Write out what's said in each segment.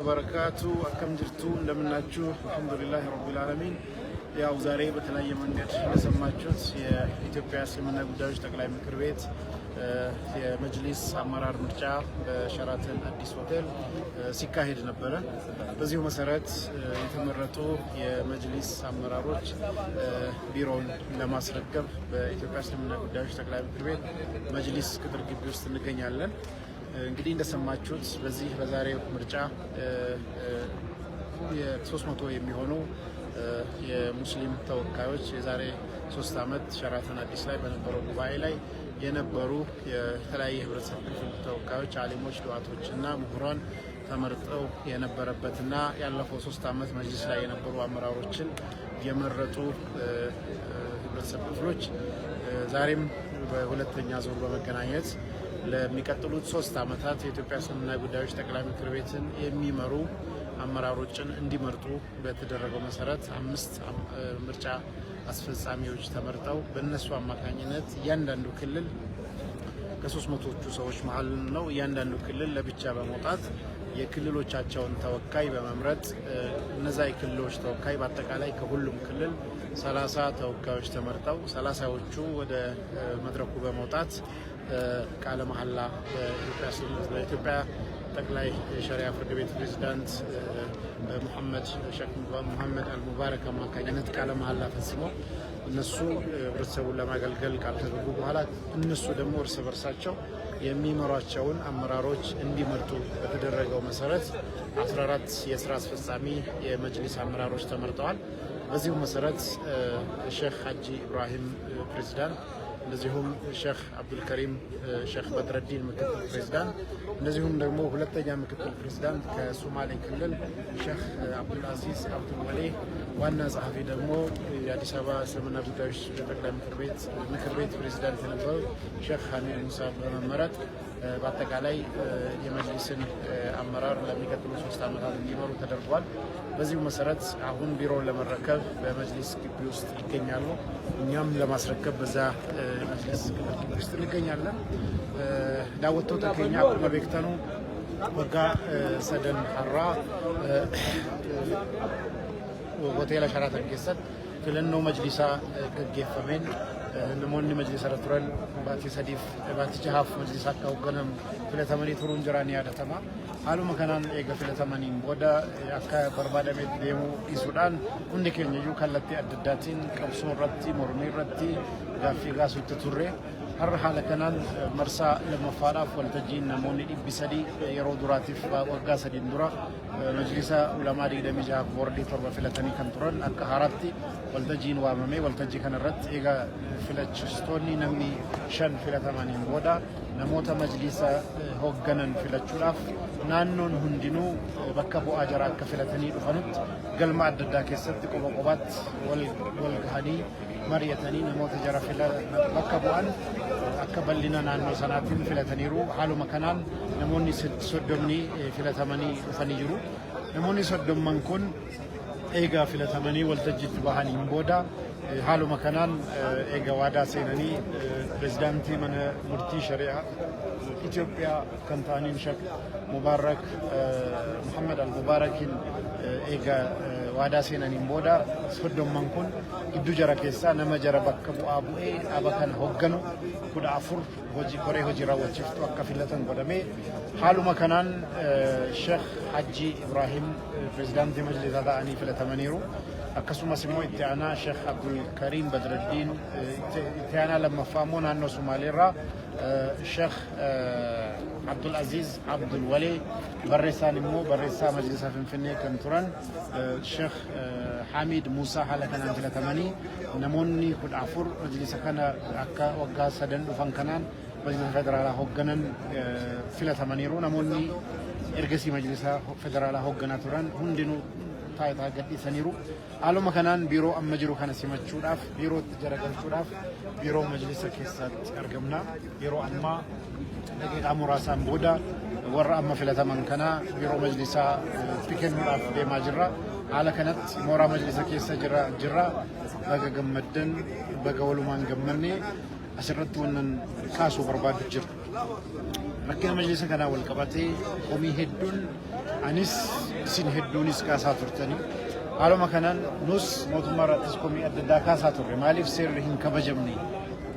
በረካቱ አከም ጅርቱ እንደምናችሁ አልহামዱሊላህ ረቢል ዓለሚን። ያው ዛሬ በተለያየ መንገድ የሰማችሁት የኢትዮጵያ እስልምና ጉዳዮች ጠቅላይ ምክር ቤት የመጅሊስ አመራር ምርጫ በሸራተን አዲስ ሆቴል ሲካሄድ ነበረ። በዚሁ መሰረት የተመረጡ የመጅሊስ አመራሮች ቢሮውን ለማስረከብ በኢትዮጵያ እስልምና ጉዳዮች ጠቅላይ ምክር ቤት መጅሊስ ቅጥር ግቢ ውስጥ እንገኛለን። እንግዲህ እንደሰማችሁት በዚህ በዛሬው ምርጫ የ300 የሚሆኑ የሙስሊም ተወካዮች የዛሬ 3 ዓመት ሸራተን አዲስ ላይ በነበረው ጉባኤ ላይ የነበሩ የተለያየ ህብረተሰብ ክፍል ተወካዮች፣ አሊሞች፣ ዱዓቶችና ምሁራን ተመርጠው የነበረበትና ያለፈው 3 ዓመት መጅሊስ ላይ የነበሩ አመራሮችን የመረጡ ህብረተሰብ ክፍሎች ዛሬም በሁለተኛ ዙር በመገናኘት ለሚቀጥሉት 3 ዓመታት የኢትዮጵያ እስልምና ጉዳዮች ጠቅላይ ምክር ቤትን የሚመሩ አመራሮችን እንዲመርጡ በተደረገው መሰረት 5 ምርጫ አስፈጻሚዎች ተመርጠው በእነሱ አማካኝነት እያንዳንዱ ክልል ከ300ዎቹ ሰዎች መሀል ነው እያንዳንዱ ክልል ለብቻ በመውጣት የክልሎቻቸውን ተወካይ በመምረጥ እነዛ የክልሎች ተወካይ በአጠቃላይ ከሁሉም ክልል 30 ተወካዮች ተመርጠው 30ዎቹ ወደ መድረኩ በመውጣት ቃለ መሐላ በኢትዮጵያ ጠቅላይ የሸሪዓ ፍርድ ቤት ፕሬዝዳንት ሙሐመድ አልሙባረክ አማካኝነት ቃለ መሐላ ፈጽመው እነሱ ህብረተሰቡን ለማገልገል ቃል ከገቡ በኋላ እነሱ ደግሞ እርስ በርሳቸው የሚመሯቸውን አመራሮች እንዲመርጡ በተደረገው መሰረት 14 የስራ አስፈጻሚ የመጅሊስ አመራሮች ተመርጠዋል። በዚሁ መሰረት ሼክ ሀጂ ኢብራሂም ፕሬዝዳንት፣ እንደዚሁም ሼክ አብዱልከሪም ሼክ በድረዲን ምክትል ፕሬዝዳንት፣ እንደዚሁም ደግሞ ሁለተኛ ምክትል ፕሬዝዳንት ከሶማሌ ክልል ሼክ አብዱልአዚዝ አብዱልወሌ፣ ዋና ጸሐፊ ደግሞ የአዲስ አበባ እስልምና ጉዳዮች ጠቅላይ ምክር ቤት ፕሬዝዳንት የነበሩ ሼክ ሀሚድ ሙሳ በመመረጥ በአጠቃላይ የመጅሊስን አመራር ለሚቀጥሉ 3 ዓመታት እንዲመሩ ተደርጓል። በዚሁ መሰረት አሁን ቢሮውን ለመረከብ በመጅሊስ ግቢ ውስጥ ይገኛሉ። እኛም ለማስረከብ በዛ መጅሊስ ግቢ ውስጥ እንገኛለን። ዳወቶ ተከኛ በቤክተኑ ወጋ ሰደን ሐራ ሆቴል ሸራተን ኬሰት filannoo majlisaa gaggeeffameen namoonni majlisa irra turan baatii jahaaf majlisa akka hoogganamu filatamanii turuun jiran yaadatama. Haaluma kanaan eega filatamaniin booda akka barbaadamee deemuu dhiisuudhaan hundi keenya iyyuu kallattii adda addaatiin qabsoo irratti, mormii irratti gaaffii kaasuutti turre. Har'a haala kanaan marsaa lammaffaadhaaf waltajjiin namoonni 300 yeroo duraatiif waggaa 3 dura majlisa ulamaa 26 boordii 7 filatanii kan turan akka haaraatti waltajjiin waamamee waltajjii kanarratti eega filachistoonni namni 5 filatamaniin booda namoota majlisa hoogganan filachuudhaaf naannoon hundinuu bakka bu'aa jara akka filatanii dhufanutti galma adda addaa keessatti qoba qobaatti wal gahanii mari'atanii namoota jara bakka bu'an akka bal'ina naannoo sanaatiin filataniiru. Haaluma kanaan namoonni 30 filatamanii dhufanii jiru. Namoonni 30 kun eega filatamanii waltajjiitti bahaniin booda haaluma kanaan eega waadaa seenanii pirezidaantii mana murtii shari'aa Itoophiyaa kan ta'aniin Sheek Mubaarak Muhammad al-Mubaarakiin eega waadaa seenaniin booda 30 kun gidduu jara keessaa nama jara bakka bu'aa bu'ee dhaaba kana hoogganu 14 koree hojii raawwachiiftu akka filatan godhamee haaluma kanaan Sheek Haji Ibrahim pirezidaantii majlisaa ta'anii filatamaniiru. akkasumas immoo itti aanaa Sheek Abdulkariim Badraddiin, itti aanaa lammaffaa immoo naannoo Somaaleerraa Sheek Abdulaziz Abdulwalee, barreessaan immoo barreessaa majlisa Finfinnee kan turan Sheek Hamiid Musaa haala kanaan filatamanii namoonni 14 majlisa kana akka waggaa 3 dhufan kanaan majlisa federaalaa hoogganan filatamaniiru. Namoonni ergasii majlisa federaalaa hoogganaa turan hundinuu taayitaa gadhiisaniiru. Haaluma kanaan biiroo amma jiru kana simachuudhaaf, biirootti jaragalchuudhaaf biiroo majlisa keessatti argamna. Yeroo ammaa daqiiqaa muraasaan booda warra amma filataman kana biiroo majlisaa kennuudhaaf deemaa jirra. Haala kanatti mooraa majlisa keessa jirra. Baga gammaddan, baga walumaan gammanne asirratti wannan kaasuu barbaadu jira. Rakkina majlisa kanaa wal qabatee komii hedduun anis isin hedduunis kaasaa turtanii haaluma kanaan nus mootummaa irrattis komii adda addaa kaasaa turre maaliif seerri hin kabajamne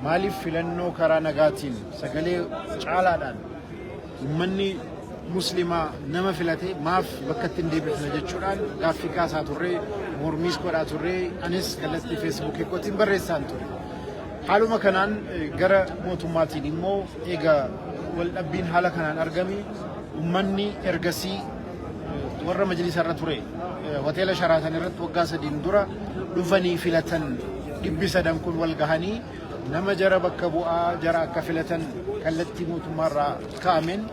maaliif filannoo karaa nagaatiin sagalee caalaadhaan ummanni muslimaa nama filate maaf bakka ittiin deebifna jechuudhaan gaaffii kaasaa turre mormiis godhaa turre anis kallattii feesbuukii kootiin barreessaan ture haaluma kanaan gara mootummaatiin immoo egaa waldhabbiin haala kanaan argame ummanni ergasii warra majlisa irra ture hoteela Sharaatan irratti waggaa 3 dura dhufanii filatan 300 kun wal gahanii nama jara bakka bu'aa jara akka filatan kallattii mootummaa irraa kaa'ameen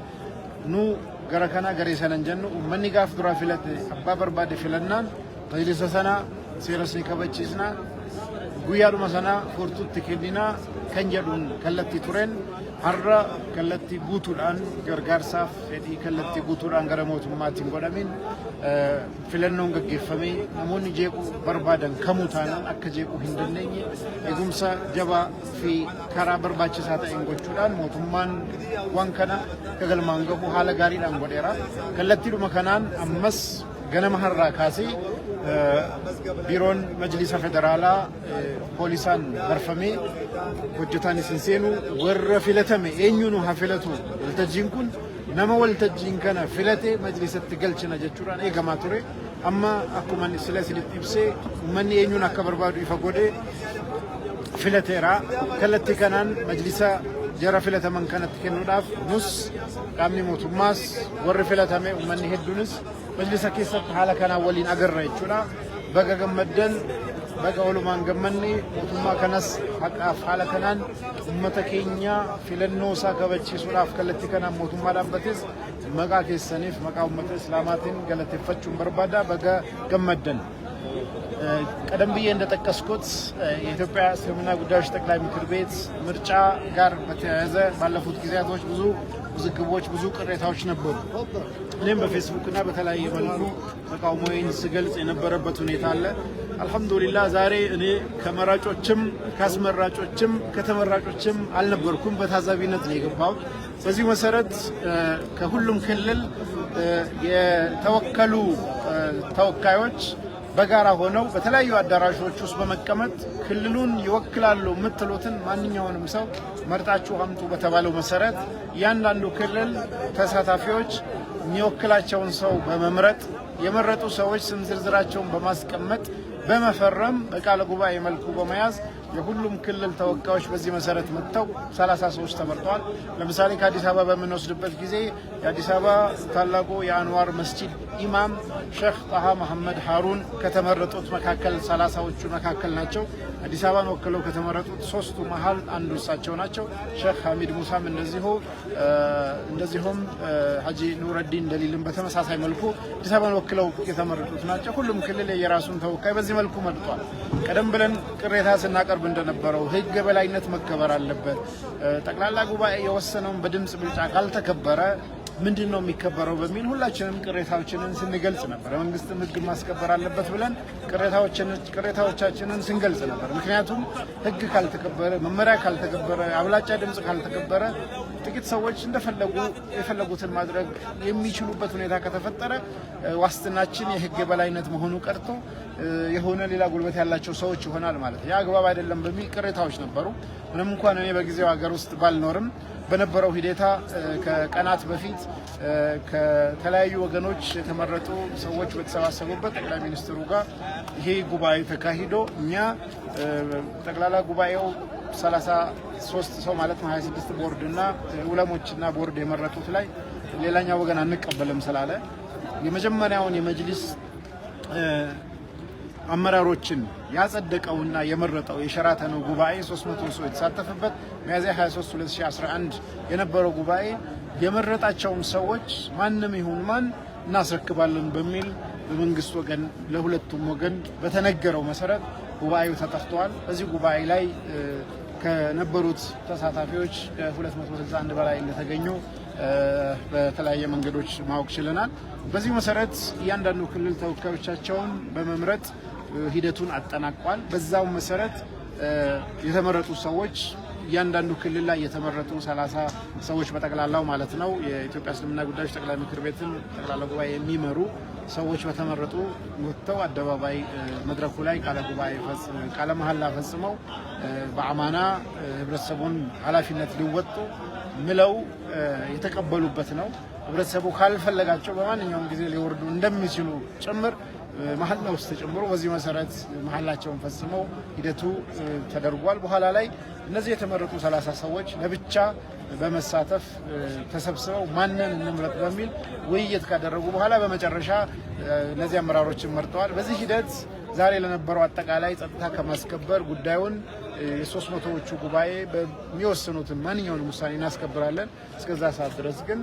nu gara kana garee sanan jennu ummanni gaaf dura filate abbaa barbaade filannaan majlisa sana seeras ni kabachiisna guyyaadhuma sana furtuutti kennina kan jedhuun kallattii tureen har'a kallattii guutuudhaan gargaarsaaf fedhii kallattii guutuudhaan gara mootummaatiin godhamin filannoon gaggeeffamee namoonni jeequu barbaadan kamuu taanaan akka jeequu hin dandeenye eegumsa jabaa fi karaa barbaachisaa ta'een gochuudhaan mootummaan waan kana galmaan gahu haala gaariidhaan godheera kallattiidhuma kanaan ammas ganama har'aa kaasee biiroon majlisa federaalaa poolisaan barfamee hojjetaan isin seenu warra filatame eenyuun haa filatu waltajjiin kun nama waltajjiin kana filate majlisatti galchina jechuudhaan eegamaa ture amma akkuma sila isinitti ibsee ummanni eenyuun akka barbaadu ifa godhee filateera kallattii kanaan majlisa jara filataman kanatti kennuudhaaf nus qaamni mootummaas warri filatame ummanni hedduunis majlisa keessatti haala kanaan waliin agarra jechuudha baga gammaddan baga walumaan gammanni mootummaa kanas haqaaf haala kanaan ummata keenya filannoo isaa kabachiisuudhaaf kallattii kanaan mootummaa dhaabbates maqaa keessaniif maqaa ummata islaamaatiin galateeffachuun barbaada baga gammaddan ቀደም ብዬ እንደጠቀስኩት የኢትዮጵያ እስልምና ጉዳዮች ጠቅላይ ምክር ቤት ምርጫ ጋር በተያያዘ ባለፉት ጊዜያቶች ብዙ ውዝግቦች ብዙ ቅሬታዎች ነበሩ እኔም በፌስቡክ እና በተለያየ መልኩ ተቃውሞዬን ስገልጽ የነበረበት ሁኔታ አለ አልহামዱሊላህ ዛሬ እኔ ከመራጮችም ካስመራጮችም ከተመራጮችም አልነበርኩም በታዛቢነት ነው የገባው በዚህ መሰረት ከሁሉም ክልል የተወከሉ ተወካዮች በጋራ ሆነው በተለያዩ አዳራሾች ውስጥ በመቀመጥ ክልሉን ይወክላሉ ምትሉትን ማንኛውንም ሰው መርጣችሁ አምጡ በተባለው መሰረት ያንዳንዱ ክልል ተሳታፊዎች የሚወክላቸውን ሰው በመምረጥ የመረጡ ሰዎች ስም ዝርዝራቸውን በማስቀመጥ በመፈረም በቃለ ጉባኤ መልኩ በመያዝ የሁሉም ክልል ተወካዮች በዚህ መሰረት መጥተው 33 ተመርጠዋል ለምሳሌ ከአዲስ አበባ በመንወስድበት ጊዜ የአዲስ አበባ ታላቁ የአንዋር መስጂድ ኢማም ሼክ ጣሃ መሐመድ ሃሩን ከተመረጡት መካከል 30ዎቹ መካከል ናቸው አዲስ አበባን ወክለው ከተመረጡት ሶስቱ መሃል አንዱ እሳቸው ናቸው ሼክ ሐሚድ ሙሳም እንደዚሁም ሐጂ ኑረዲን ደሊልን በተመሳሳይ መልኩ አዲስ አበባን ወክለው የተመረጡት ናቸው ሁሉም ክልል የራሱን ተወካይ በዚህ መልኩ መርጧል ቀደም ብለን ቅሬታ ስናቀርብ እንደነበረው ህግ በላይነት መከበር አለበት ጠቅላላ ጉባኤ የወሰነውን በድምጽ ብልጫ ካልተከበረ ምንድነው የሚከበረው በሚል ሁላችንም ቅሬታዎችንን ስንገልጽ ነበር መንግስትም ህግ ማስከበር አለበት ብለን ቅሬታዎቻችንን ስንገልጽ ነበር ምክንያቱም ህግ ካልተከበረ መመሪያ ካልተከበረ አብላጫ ድምጽ ካልተከበረ ጥቂት ሰዎች እንደፈለጉ የፈለጉትን ማድረግ የሚችሉበት ሁኔታ ከተፈጠረ ዋስትናችን የህግ በላይነት መሆኑ ቀርቶ የሆነ ሌላ ጉልበት ያላቸው ሰዎች ይሆናል ማለት ያ አግባብ አይደለም በሚል ቅሬታዎች ነበሩ ምንም እንኳን እኔ በጊዜው ሀገር ውስጥ ባልኖርም በነበረው ሂደታ ከቀናት በፊት ከተለያዩ ወገኖች የተመረጡ ሰዎች በተሰባሰቡበት ጠቅላይ ሚኒስትሩ ጋር ይሄ ጉባኤ ተካሂዶ እኛ ጠቅላላ ጉባኤው 33 ሰው ማለት ነው 26 ቦርድ እና ዑለሞችና ቦርድ የመረጡት ላይ ሌላኛው ወገን አንቀበልም ስላለ የመጀመሪያውን የመጅሊስ አመራሮችን ያጸደቀውና የመረጠው የሸራተን ጉባኤ 300 ሰው የተሳተፈበት ሚያዝያ 23 2011 የነበረው ጉባኤ የመረጣቸውን ሰዎች ማንንም ይሁን ማን እናስረክባለን በሚል በመንግስት ወገን ለሁለቱም ወገን በተነገረው መሰረት ጉባኤው ተጠርቷል በዚህ ጉባኤ ላይ ከነበሩት ተሳታፊዎች ከ261 በላይ እንደተገኙ በተለያየ መንገዶች ማወቅ ችለናል በዚህ መሰረት እያንዳንዱ ክልል ተወካዮቻቸውን በመምረጥ ሂደቱን አጠናቋል በዛው መሰረት የተመረጡ ሰዎች እያንዳንዱ ክልል ላይ የተመረጡ 30 ሰዎች በጠቅላላው ማለት ነው የኢትዮጵያ እስልምና ጉዳዮች ጠቅላይ ምክር ቤትን ጠቅላላ ጉባኤ የሚመሩ ሰዎች በተመረጡ ወጥተው አደባባይ መድረኩ ላይ ቃለ መሐላ ፈጽመው በአማና ህብረተሰቡን ኃላፊነት ሊወጡ ምለው የተቀበሉበት ነው። ህብረተሰቡ ካልፈለጋቸው በማንኛውም ጊዜ ሊወርዱ እንደሚችሉ ጭምር መሐላ ውስጥ ተጨምሮ በዚህ መሰረት መሐላቸውን ፈጽመው ሂደቱ ተደርጓል። በኋላ ላይ እነዚህ የተመረጡ 30 ሰዎች ለብቻ በመሳተፍ ተሰብስበው ማንን እንምረጥ በሚል ውይይት ካደረጉ በኋላ በመጨረሻ እነዚህ አመራሮችን መርጠዋል። በዚህ ሂደት ዛሬ ለነበረው አጠቃላይ ጸጥታ ከማስከበር ጉዳዩን የ300ዎቹ ጉባኤ በሚወስኑትን ማንኛውንም ውሳኔ እናስከብራለን። እስከዛ ሰዓት ድረስ ግን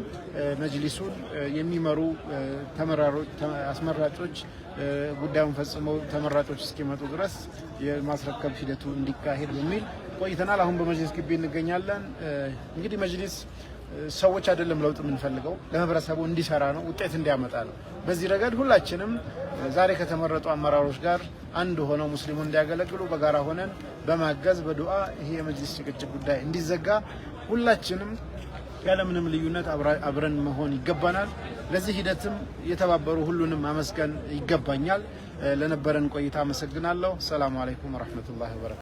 መጅሊሱን የሚመሩ አስመራጮች ጉዳዩን ፈጽመው ተመራጮች እስኪመጡ ድረስ የማስረከብ ሂደቱ እንዲካሄድ በሚል ቆይተናል። አሁን በመጅሊስ ግቢ እንገኛለን። እንግዲህ መጅሊስ ሰዎች አይደለም ለውጥ የምንፈልገው ለህብረተሰቡ እንዲሰራ ነው፣ ውጤት እንዲያመጣ ነው። በዚህ ረገድ ሁላችንም ዛሬ ከተመረጡ አመራሮች ጋር አንድ ሆነው ሙስሊሙን እንዲያገለግሉ በጋራ ሆነን በማገዝ በዱዓ ይሄ የመጅሊስ ጭቅጭቅ ጉዳይ እንዲዘጋ ሁላችንም ያለምንም ልዩነት አብረን መሆን ይገባናል። ለዚህ ሂደትም የተባበሩ ሁሉንም ማመስገን ይገባኛል። ለነበረን ቆይታ አመሰግናለሁ። ሰላም አለይኩም ወራህመቱላሂ ወበረካቱ።